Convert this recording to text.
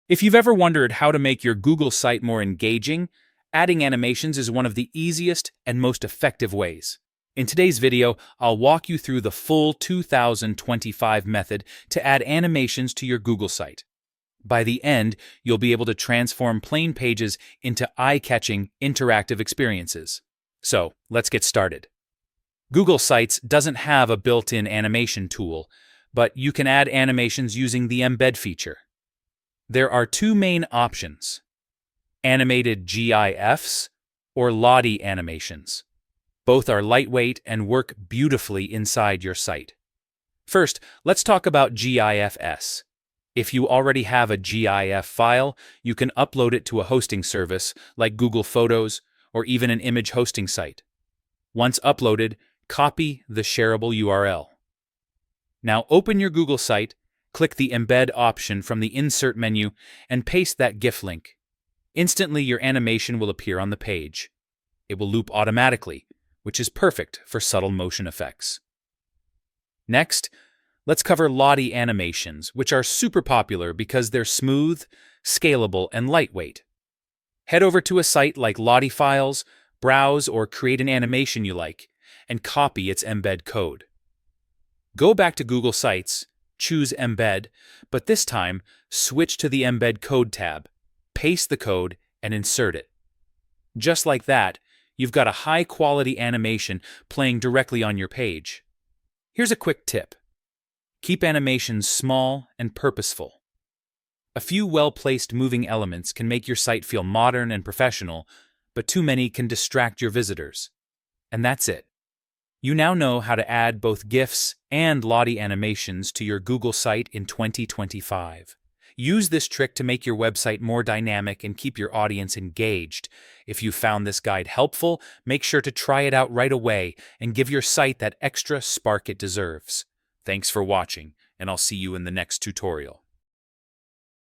If you've ever wondered how to make your Google site more engaging, adding animations is one of the easiest and most effective ways. In today's video, I'll walk you through the full 2025 method to add animations to your Google site. By the end, you'll be able to transform plain pages into eye-catching, interactive experiences. So, let's get started. Google Sites doesn't have a built-in animation tool, but you can add animations using the Embed feature. There are two main options: animated GIFs or Lottie animations. Both are lightweight and work beautifully inside your site. First, let's talk about GIFs. If you already have a GIF file, you can upload it to a hosting service like Google Photos or even an image hosting site. Once uploaded, copy the shareable URL. Now open your Google site, click the Embed option from the Insert menu, and paste that GIF link. Instantly, your animation will appear on the page. It will loop automatically, which is perfect for subtle motion effects. Next, let's cover Lottie animations, which are super popular because they're smooth, scalable, and lightweight. Head over to a site like Lottie Files, browse or create an animation you like, and copy its embed code. Go back to Google Sites, choose Embed, but this time switch to the Embed Code tab, paste the code, and insert it. Just like that, you've got a high-quality animation playing directly on your page. Here's a quick tip. Keep animations small and purposeful. A few well-placed moving elements can make your site feel modern and professional, but too many can distract your visitors. And that's it. You now know how to add both GIFs and Lottie animations to your Google site in 2025. Use this trick to make your website more dynamic and keep your audience engaged. If you found this guide helpful, make sure to try it out right away and give your site that extra spark it deserves. Thanks for watching, and I'll see you in the next tutorial.